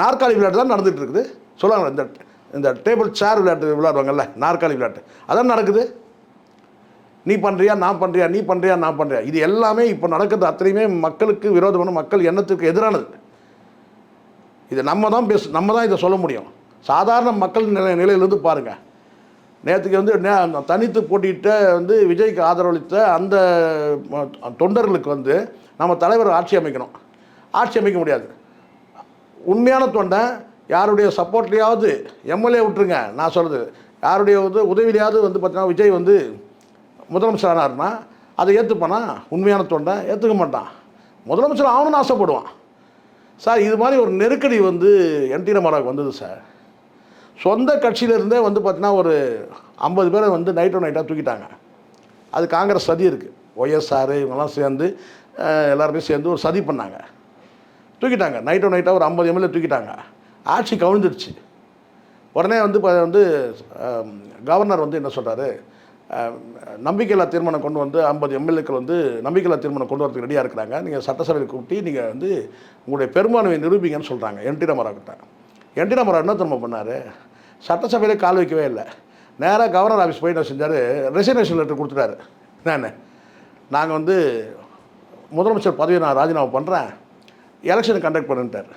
நாற்காலி விளையாட்டு தான் நடந்துகிட்டு இருக்குது. சொல்லுவாங்க இந்த டேபிள் சேர் விளையாடுவாங்கல்ல, நாற்காலி விளையாட்டு, அதான் நடக்குது. நீ பண்ணுறியா நான் பண்ணுறியா, நீ பண்ணுறியா நான் பண்ணுறியா, இது எல்லாமே இப்போ நடக்கிறது அத்தனையுமே மக்களுக்கு விரோதமான, மக்கள் எண்ணத்துக்கு எதிரானது. இது நம்ம தான் இதை சொல்ல முடியும். சாதாரண மக்கள் நிலையிலிருந்து பாருங்கள். நேற்றுக்கு வந்து தனித்து போட்டியிட்ட வந்து விஜய்க்கு ஆதரவளித்த அந்த தொண்டர்களுக்கு வந்து நம்ம தலைவர் ஆட்சி அமைக்கணும், ஆட்சி அமைக்க முடியாது. உண்மையான தொண்டை யாருடைய சப்போர்ட்லையாவது, எம்எல்ஏ விட்டுருங்க, நான் சொல்கிறது யாருடைய உதவியிலையாவது வந்து பார்த்தீங்கன்னா விஜய் வந்து முதலமைச்சர் ஆனார்னா அதை ஏற்றுப்பானா? உண்மையான தொண்டை ஏற்றுக்க மாட்டான். முதலமைச்சர் ஆகணும்னு ஆசைப்படுவான். சார் இது மாதிரி ஒரு நெருக்கடி வந்து என்டி ராமாராவுக்கு வந்தது சார். சொந்த கட்சியிலேருந்தே வந்து பார்த்தீங்கன்னா ஒரு 50 பேரை வந்து நைட்டாக தூக்கிட்டாங்க. அது காங்கிரஸ் சதி இருக்குது. ஒய்எஸ்ஆர் இவங்கெல்லாம் சேர்ந்து எல்லாருமே சேர்ந்து ஒரு சதி பண்ணாங்க. தூக்கிட்டாங்க. நைட்டாக ஒரு 50 எம்எல்ஏ தூக்கிட்டாங்க. ஆட்சி கவிழ்ந்துருச்சு. உடனே வந்து கவர்னர் வந்து என்ன சொல்கிறாரு, நம்பிக்கையில்லா தீர்மானம் கொண்டு வந்து 50 எம்எல்ஏக்கள் வந்து நம்பிக்கையில்லா தீர்மானம் கொண்டு வரதுக்கு ரெடியாக இருக்கிறாங்க. நீங்கள் சட்டசபையில் கூட்டி நீங்கள் வந்து உங்களுடைய பெரும்பான்மையை நிரூபிங்கன்னு சொல்கிறாங்க என்டி ராமராவ் கிட்ட. என்டி ராமராவ் என்ன திரும்ப பண்ணார், சட்டசபையிலே கால் வைக்கவே இல்லை. நேராக கவர்னர் ஆஃபீஸ் போய் என்ன செஞ்சார், ரெசிக்னேஷன் லெட்டர் கொடுத்துட்டாரு. நாங்கள் வந்து முதலமைச்சர் பதவியை நான் ராஜினாமா பண்ணுறேன், எலெக்ஷனை கண்டக்ட் பண்ணுன்ட்டார்.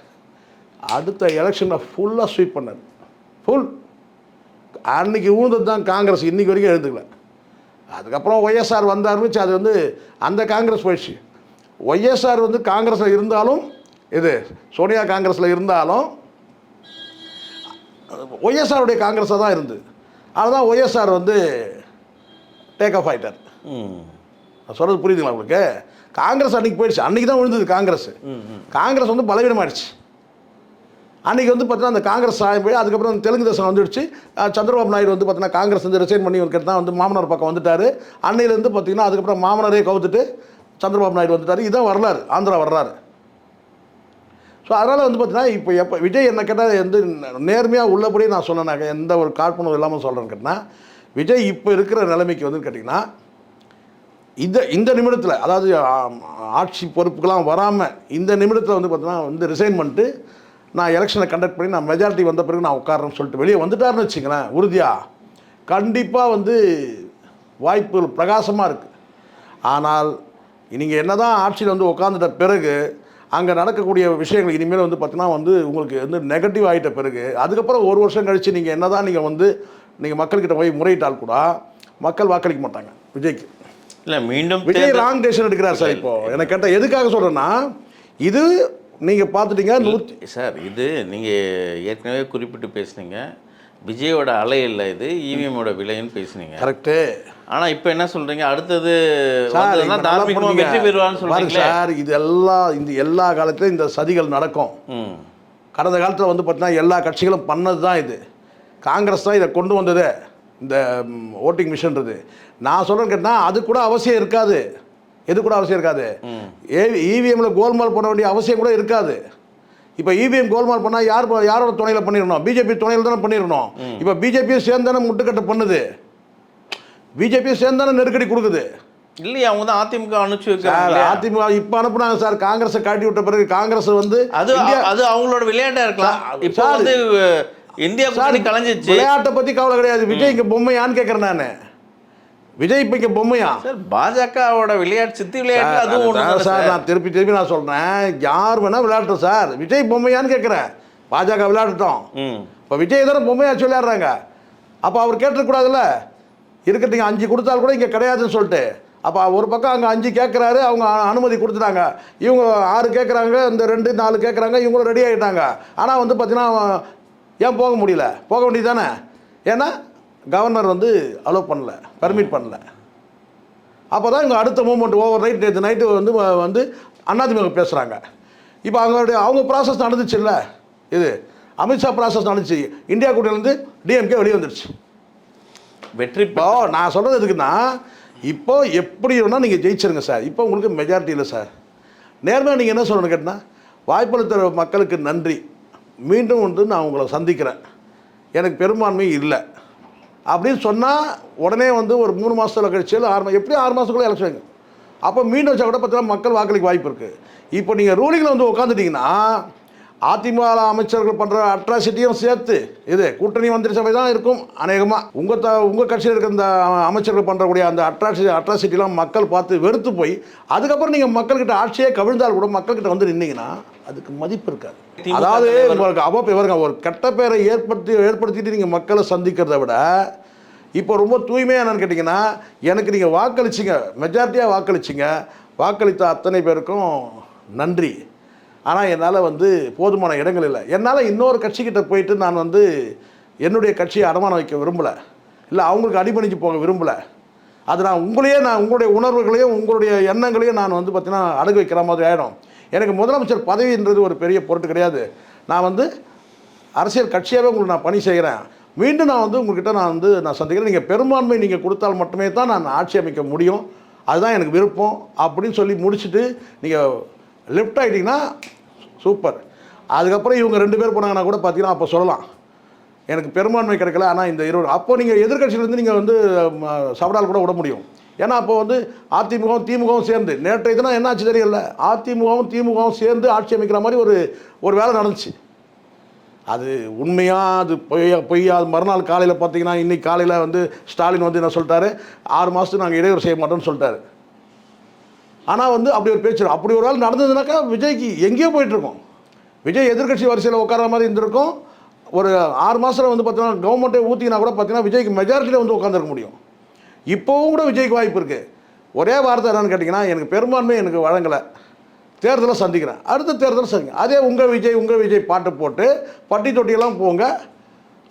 அடுத்த எலெக்ஷனை ஃபுல்லாக ஸ்வீப் பண்ணார். ஃபுல் அன்றைக்கி ஊழ்ந்தது தான் காங்கிரஸ், இன்றைக்கி வரைக்கும் எழுந்துக்கல. அதுக்கப்புறம் ஒய்எஸ்ஆர் வந்த ஆரம்பிச்சு அது வந்து அந்த காங்கிரஸ் போயிடுச்சு. ஒய்எஸ்ஆர் வந்து காங்கிரஸில் இருந்தாலும், இது சோனியா காங்கிரஸில் இருந்தாலும் ஒய்எஸ்ஆருடைய காங்கிரஸாக தான் இருந்தது. அதுதான் ஒய்எஸ்ஆர் வந்து டேக் ஆஃப் ஆகிட்டார். நான் சொல்கிறது புரியுதுங்களா உங்களுக்கு? காங்கிரஸ் அன்றைக்கி போயிடுச்சு, அன்றைக்கி தான் விழுந்தது காங்கிரஸ். காங்கிரஸ் வந்து பலவீனமாயிடுச்சு. அன்றைக்கி வந்து பார்த்தீங்கன்னா அந்த காங்கிரஸ் சாயம் போய் அதுக்கப்புறம் தெலுங்கு தேசம் வந்துடுச்சு. சந்திரபாபு நாயுடு வந்து பார்த்தீங்கன்னா காங்கிரஸ் வந்து ரிசைன் பண்ணி தான் வந்து மாமனார் பக்கம் வந்துட்டார். அன்னையிலேருந்து பார்த்தீங்கன்னா அதுக்கப்புறம் மாமனாரே கவுத்துட்டு சந்திரபாபு நாயுடு வந்துட்டார். இதுதான் வரலாறு, ஆந்திரா வரலாறு. ஸோ அதனால் வந்து பார்த்தீங்கன்னா இப்போ விஜய் என்ன கேட்டால் வந்து நேர்மையாக உள்ளபடியே நான் சொன்னேன்னாக்க எந்த ஒரு காழ்ப்புணர்வு இல்லாமல் சொல்கிறேன்னு கேட்டால், விஜய் இப்போ இருக்கிற நிலைமைக்கு வந்து கேட்டிங்கன்னா இந்த நிமிடத்தில், அதாவது ஆட்சி பொறுப்புக்கெல்லாம் வராமல் இந்த நிமிடத்தில் வந்து பார்த்தீங்கன்னா வந்து ரிசைன் பண்ணிட்டு நான் எலெக்ஷனை கண்டக்ட் பண்ணி நான் மெஜாரிட்டி வந்த பிறகு நான் உட்காரன்னு சொல்லிட்டு வெளியே வந்துட்டாருன்னு வச்சுங்களேன், உறுதியாக கண்டிப்பாக வந்து வாய்ப்புகள் பிரகாசமாக இருக்குது. ஆனால் நீங்கள் என்ன தான் ஆட்சியில் வந்து உட்காந்துட்ட பிறகு அங்கே நடக்கக்கூடிய விஷயங்கள் இனிமேல் வந்து பார்த்தீங்கன்னா வந்து உங்களுக்கு வந்து நெகட்டிவ் ஆகிட்ட பிறகு அதுக்கப்புறம் ஒரு வருஷம் கழித்து நீங்கள் என்ன தான் நீங்கள் வந்து நீங்கள் மக்கள்கிட்ட போய் முறையிட்டால் கூட மக்கள் வாக்களிக்க மாட்டாங்க விஜய்க்கு. இல்லை, மீண்டும் விஜய் ராங் டெசிஷன் எடுக்கிறார் சார். இப்போது எனக்கு கேட்டால் எதுக்காக சொல்கிறேன்னா, இது நீங்கள் பார்த்துட்டீங்க சார், இது நீங்கள் ஏற்கனவே குறிப்பிட்டு பேசுனீங்க, விஜயோட அலை இல்லை இது, இவிஎம்மோட விலைன்னு பேசுனீங்க. கரெக்டு. ஆனால் இப்போ என்ன சொல்கிறீங்க, அடுத்தது தார்மீகமாக வெற்றி பெறுவான்னு சொல்கிறீங்க சார். இது எல்லாம் எல்லா காலத்துலையும் இந்த சதிகள் நடக்கும். கடந்த காலத்தில் வந்து பார்த்தீங்கன்னா எல்லா கட்சிகளும் பண்ணது தான் இது. காங்கிரஸ் தான் இதை கொண்டு வந்தது, இந்த ஓட்டிங் மிஷின்றது. நான் சொல்கிறேன்னு கேட்டால் அது கூட அவசியம் இருக்காது. எது கூட அவசியம் இருக்காது, இவிஎம்ல கோல்மால் பண்ண வேண்டிய அவசியம் கூட இருக்காது. இப்போ இவிஎம் கோல்மால் பண்ணால் யாரோட துணையில் பண்ணிடணும், பிஜேபி துணையில் தானே பண்ணிடணும். இப்போ பிஜேபியை சேர்ந்தானே முட்டுக்கட்டை பண்ணுது, பிஜேபியை சேர்ந்தானே நெருக்கடி கொடுக்குது. இல்லையா, அவங்க தான் அதிமுக அனுப்பிச்சு வைக்கிறாங்க. அதிமுக இப்போ அனுப்புனாங்க சார், காங்கிரஸை காட்டி விட்ட பிறகு காங்கிரஸ் வந்து அது அவங்களோட விளையாட்டாக இருக்கலாம். இப்போ வந்து இந்தியா கூட்டணி கலைஞ்சிச்சு. விளையாட்டை பற்றி கவலை கிடையாது. விஜய் இங்கே பொம்மையான்னு கேட்குறேன் நான். விஜய் இப்போ இங்கே பொம்மையா சார்? பாஜகவோட விளையாட்டு சித்தி விளையாட்டு அதுவும் ஒன்று சார். நான் திருப்பி நான் சொல்கிறேன், யார் வேணால் விளையாட்டும் சார். விஜய் பொம்மையான்னு கேட்குறேன். பாஜக விளையாடட்டும். இப்போ விஜய் தானே பொம்மையாச்சு விளையாடுறாங்க. அப்போ அவர் கேட்டுருக்கூடாதுல்ல, இருக்கட்டும் 5 கொடுத்தால் கூட இங்கே கிடையாதுன்னு சொல்லிட்டு. அப்போ ஒரு பக்கம் அங்கே 5 கேட்குறாரு, அவங்க அனுமதி கொடுத்துட்டாங்க. இவங்க 6 கேட்குறாங்க, இந்த 2 4 கேட்குறாங்க, இவங்களும் ரெடி ஆகிட்டாங்க. ஆனால் வந்து பார்த்தீங்கன்னா ஏன் போக முடியல? போக வேண்டியது தானே. ஏன்னா கவர்னர் வந்து அலோவ் பண்ணல, பர்மிட் பண்ணல. அப்போ தான் இங்கே அடுத்த மூமெண்ட் ஓவர் நைட் நேற்று நைட்டு வந்து அதிமுக பேசுகிறாங்க. இப்போ அவங்க ப்ராசஸ் நடந்துச்சு இல்லை, இது அமித்ஷா ப்ராசஸ் நடந்துச்சு. இந்தியா கூட்டணிலேருந்து டிஎம்கே வெளியே வந்துடுச்சு. வெற்றி இப்போ நான் சொல்கிறது எதுக்குன்னா, இப்போ எப்படி வேணால் நீங்கள் ஜெயிச்சிருங்க சார். இப்போ உங்களுக்கு மெஜாரிட்டி இல்லை சார். நேர்மையாக நீங்கள் என்ன சொல்லணும்னு கேட்டால், வாய்ப்பளித்த மக்களுக்கு நன்றி, மீண்டும் வந்து நான் உங்களை சந்திக்கிறேன், எனக்கு பெரும்பான்மை இல்லை அப்படின்னு சொன்னால் உடனே வந்து ஒரு 3 மாதத்தில் கழிச்சு 6 எப்படி 6 மாதத்துக்குள்ளே எலெக்ஷன் வைங்க. அப்போ மீண்டும் வச்சா கூட பார்த்தீங்கன்னா மக்கள் வாக்களிக்க வாய்ப்பு இருக்குது. இப்போ நீங்கள் ரூலிங்கில் வந்து உட்காந்துட்டிங்கன்னா அதிமுக அமைச்சர்கள் பண்ணுற அட்ராசிட்டியும் சேர்த்து இது கூட்டணி மந்திரி சபை தான் இருக்கும் அநேகமாக. உங்கள் கட்சியில் இருக்கிற இந்த அமைச்சர்கள் பண்ணுறக்கூடிய அந்த அட்ராசிட்டிலாம் மக்கள் பார்த்து வெறுத்து போய் அதுக்கப்புறம் நீங்கள் மக்கள்கிட்ட ஆட்சியே கவிழ்ந்தால் கூட மக்கள்கிட்ட வந்து நின்னீங்கன்னா அதுக்கு மதிப்பு இருக்காது. அதாவது உங்களுக்கு இவருங்க ஒரு கெட்ட பேரை ஏற்படுத்திட்டு நீங்கள் மக்களை சந்திக்கிறத விட இப்போ ரொம்ப தூய்மையாக என்னன்னு கேட்டிங்கன்னா, எனக்கு நீங்கள் வாக்களிச்சிங்க, மெஜாரிட்டியாக வாக்களிச்சிங்க, வாக்களித்த அத்தனை பேருக்கும் நன்றி. ஆனால் என்னால் வந்து போதுமான இடங்கள் இல்லை. என்னால் இன்னொரு கட்சிக்கிட்ட போயிட்டு நான் வந்து என்னுடைய கட்சியை அடமானம் வைக்க விரும்பலை, இல்லை அவங்களுக்கு அடிபணிஞ்சு போக விரும்பலை. அது நான் உங்களுடைய உணர்வுகளையும் உங்களுடைய எண்ணங்களையும் நான் வந்து பார்த்தீங்கன்னா அடகு வைக்கிற மாதிரி ஆகிடும். எனக்கு முதலமைச்சர் பதவின்றது ஒரு பெரிய பொருட்டு கிடையாது. நான் வந்து அரசியல் கட்சியாகவே உங்களுக்கு நான் பணி செய்கிறேன். மீண்டும் நான் வந்து உங்கள்கிட்ட நான் சந்திக்கிறேன். நீங்கள் பெரும்பான்மை நீங்கள் கொடுத்தால் மட்டுமே தான் நான் ஆட்சி அமைக்க முடியும், அதுதான் எனக்கு விருப்பம் அப்படின்னு சொல்லி முடிச்சுட்டு நீங்கள் லெஃப்ட் ஆகிட்டிங்கன்னா சூப்பர். அதுக்கப்புறம் இவங்க 2 பேர் போனாங்கன்னா கூட பார்த்தீங்கன்னா அப்போ சொல்லலாம் எனக்கு பெரும்பான்மை கிடைக்கல, ஆனால் இந்த 20 அப்போ நீங்கள் எதிர்க்கட்சியிலேருந்து நீங்கள் வந்து சவடால் கூட விட முடியும். ஏன்னா அப்போ வந்து அதிமுகவும் திமுகவும் சேர்ந்து நேற்றைய தினம் என்ன ஆச்சு தெரியல, அதிமுகவும் திமுகவும் சேர்ந்து ஆட்சி அமைக்கிற மாதிரி ஒரு வேலை நடந்துச்சு. அது உண்மையாக அது பொய்யா மறுநாள் காலையில் பார்த்தீங்கன்னா இன்றைக்கி காலையில் வந்து ஸ்டாலின் வந்து என்ன சொல்லிட்டாரு, 6 மாதத்துக்கு நாங்கள் இடையூறு செய்ய மாட்டோம்னு சொல்லிட்டாரு. ஆனால் வந்து அப்படி ஒரு பேச்சு அப்படி ஒரு வேலை நடந்ததுனாக்கா விஜய்க்கு எங்கேயோ போயிட்டுருக்கோம். விஜய் எதிர்க்கட்சி வரிசையில் உட்கார மாதிரி இருந்திருக்கும். ஒரு 6 மாதத்தில் வந்து பார்த்தீங்கன்னா கவர்மெண்ட்டே ஊற்றினா கூட பார்த்தீங்கன்னா விஜய்க்கு மெஜாரிட்டியில் வந்து உட்காந்துருக்க முடியும். இப்போவும் கூட விஜய்க்கு வாய்ப்பு இருக்குது. ஒரே வார்த்தை என்னன்னு கேட்டிங்கன்னா, எனக்கு பெரும்பான்மை எனக்கு வழங்கலை, தேர்தலை சந்திக்கிறேன், அடுத்த தேர்தலை சந்திக்கிறேன். அதே உங்கள் விஜய் பாட்டு போட்டு பட்டி தொட்டியெல்லாம் போங்க,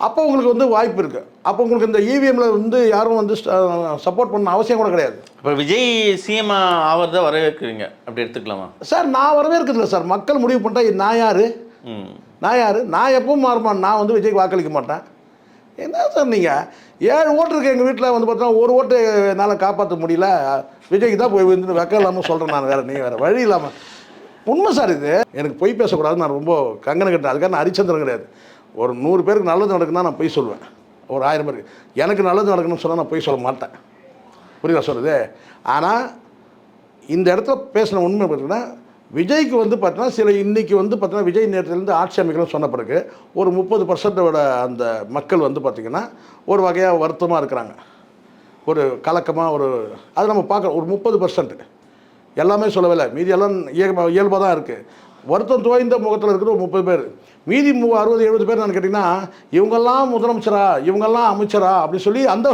அப்போ உங்களுக்கு வந்து வாய்ப்பு இருக்குது. அப்போ உங்களுக்கு இந்த இவிஎம்மில் வந்து யாரும் வந்து சப்போர்ட் பண்ண அவசியம் கூட கிடையாது. இப்போ விஜய் சிஎம் ஆவறதை வரவேற்கிறீங்க, அப்படி எடுத்துக்கலாமா சார்? நான் வரவேற்கிறதில்ல சார். மக்கள் முடிவு பண்ணிட்டா நான் யார்? நான் எப்பவும் மாறுமான். நான் வந்து விஜய்க்கு வாக்களிக்க மாட்டேன். என்ன சார் நீங்கள் 7 ஓட்டு இருக்குது எங்கள் வீட்டில் வந்து பார்த்தோன்னா 1 ஓட்டு என்னால் காப்பாற்ற முடியல, விஜய்க்கு தான் போய் வந்து வெக்கம் இல்லாமல் சொல்கிறேன் நான். வேறு வழி இல்லாமல் உண்மை சார். இது எனக்கு பொய் பேசக்கூடாது, நான் ரொம்ப கங்கனை கட்டேன். அதுக்காக நான் ஹரிச்சந்திரன் கிடையாது. ஒரு 100 பேருக்கு நல்லது நடக்குன்னா நான் பொய் சொல்லுவேன். ஒரு 1000 பேருக்கு எனக்கு நல்லது நடக்கணும்னு சொன்னால் நான் பொய் சொல்ல மாட்டேன். புரியுதா சொல்லுது? ஆனால் இந்த இடத்துல பேசின உண்மை பார்த்தீங்கன்னா விஜய்க்கு வந்து பார்த்தீங்கன்னா சில இன்றைக்கி வந்து பார்த்தீங்கன்னா விஜய் நேரத்துலேருந்து ஆட்சி அமைக்கணும்னு சொன்ன பிறகு ஒரு 30% அந்த மக்கள் வந்து பார்த்திங்கன்னா ஒரு வகையாக வருத்தமாக இருக்கிறாங்க, ஒரு கலக்கமாக அது நம்ம பார்க்குறோம். ஒரு 30% எல்லாமே சொல்லவில்லை, மீதி எல்லாம் இயல்பாக தான் இருக்குது. வருத்தம் தோய்ந்த முகத்தில் இருக்கிற ஒரு 30 பேர், மீதி 60-70 பேர் நான் கேட்டிங்கன்னா இவங்கெல்லாம் முதலமைச்சரா இவங்கெல்லாம் அமைச்சரா அப்படின்னு சொல்லி அந்த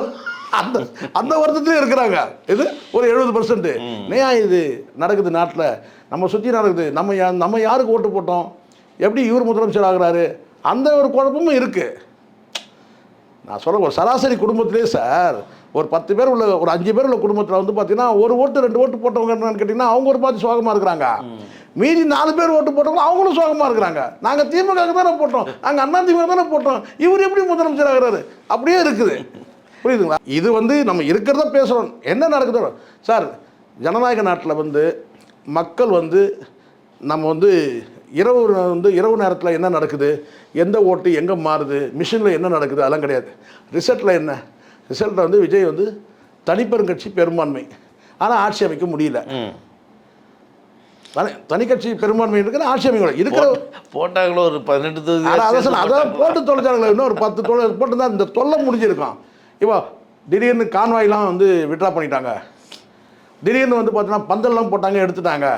அந்த அந்த வருத்தத்திலே இருக்கிறாங்க. இது ஒரு 70%. ஏன் இது நடக்குது நாட்டில், நம்ம சுற்றி நடக்குது, நம்ம யாருக்கு ஓட்டு போட்டோம், எப்படி இவர் முதலமைச்சர் ஆகிறாரு, அந்த ஒரு குழப்பமும் இருக்குது. நான் சொல்ல ஒரு சராசரி குடும்பத்திலே சார் ஒரு 10 பேர் உள்ள ஒரு 5 பேர் உள்ள குடும்பத்தில் வந்து பார்த்தீங்கன்னா 1 ஓட்டு 2 ஓட்டு போட்டவங்க என்னன்னு கேட்டிங்கன்னா அவங்க ஒரு பார்த்து சோகமாக இருக்கிறாங்க. மீதி 4 பேர் ஓட்டு போட்டவங்க அவங்களும் சோகமாக இருக்கிறாங்க. நாங்கள் திமுக தானே போட்டோம், நாங்கள் அண்ணா திமுக தானே போட்டோம், இவர் எப்படி முதலமைச்சர் ஆகிறாரு, அப்படியே இருக்குது. புரியுதுங்களா? இது வந்து நம்ம இருக்கிறத பேசுகிறோம், என்ன நடக்குதோ சார். ஜனநாயக நாட்டில் வந்து மக்கள் வந்து நம்ம வந்து இரவு நேரத்தில் என்ன நடக்குது, எந்த ஓட்டு எங்கே மாறுது, மிஷினில் என்ன நடக்குது, அதெல்லாம் கிடையாது. ரிசல்ட்டில் என்ன, ரிசல்ட்டில் வந்து விஜய் வந்து தனிப்பெருங்கட்சி பெரும்பான்மை, ஆனால் ஆட்சி அமைக்க முடியல. தனிக்கட்சி பெரும்பான்மை இருக்கிற ஆட்சி அமைக்க இருக்கிற போட்டாங்களோ ஒரு 18 தொகுதி அதான் போட்டு தொலைச்சாங்களே. இன்னும் ஒரு 10 போட்டு தான் இந்த தொல்லை முடிஞ்சிருக்கான். இப்போ திடீர்னு கான்வாய்லாம் வந்து விட்ரா பண்ணிட்டாங்க, திடீர்னு வந்து பார்த்தீங்கன்னா பந்தல்லாம் போட்டாங்க எடுத்துட்டாங்க.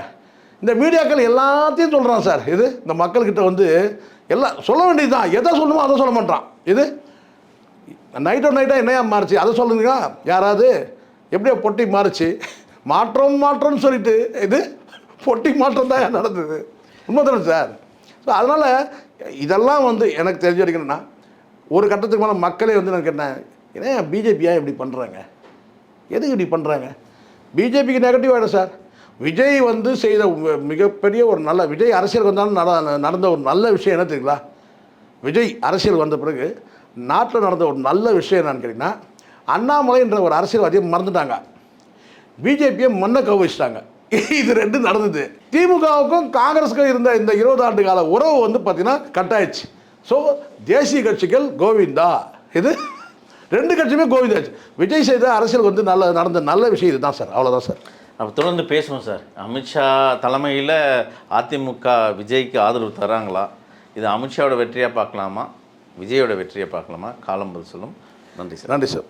இந்த மீடியாக்கள் எல்லாத்தையும் சொல்கிறான் சார். இது இந்த மக்கள்கிட்ட வந்து எல்லாம் சொல்ல வேண்டியது தான், எதை சொல்லணுமோ அதை சொல்ல மாட்டான். இது நைட்டாக என்னையா மாறுச்சு அதை சொல்லுங்க. யாராவது எப்படியோ பொட்டி மாறுச்சு, மாற்றம்னு சொல்லிட்டு இது பொட்டி மாற்றம் தான் நடந்தது. உண்மைதானே சார்? ஸோ அதனால் இதெல்லாம் வந்து எனக்கு தெரிஞ்சு வரைக்கணும்னா ஒரு கட்டத்துக்கு மேலே மக்களே வந்து நான் கேட்டேன், ஏன்னா பிஜேபியாக இப்படி பண்ணுறாங்க, எதுக்கு இப்படி பண்ணுறாங்க? பிஜேபிக்கு நெகட்டிவ் ஆகிடும் சார். விஜய் வந்து செய்த மிகப்பெரிய ஒரு நல்ல விஜய் அரசியல் வந்தாலும் நடந்த ஒரு நல்ல விஷயம் என்ன தெரியுங்களா? விஜய் அரசியல் வந்த பிறகு நாட்டில் நடந்த ஒரு நல்ல விஷயம் என்னன்னு கேட்டிங்கன்னா, அண்ணாமலைன்ற ஒரு அரசியல்வாதியை மறந்துட்டாங்க, பிஜேபியை மண்ணை கவிச்சிட்டாங்க. இது 2 நடந்தது. திமுகவுக்கும் காங்கிரஸுக்கும் இருந்த இந்த 20 ஆண்டு கால உறவு வந்து பார்த்தீங்கன்னா கட் ஆயிடுச்சு. ஸோ தேசிய கட்சிகள் கோவிந்தா, இது 2 கட்சியுமே கோவிந்தாச்சு. விஜய் செய்த அரசியல் வந்து நடந்த நல்ல விஷயம் இதுதான் சார். அவ்வளோதான் சார். அப்போ தொடர்ந்து பேசுவோம் சார். அமித்ஷா தலைமையில் அதிமுக விஜய்க்கு ஆதரவு தராங்களா? இது அமித்ஷாவோட வெற்றியாக பார்க்கலாமா, விஜயோட வெற்றியை பார்க்கலாமா? காலம் பதில் சொல்லும். நன்றி சார். நன்றி சார்.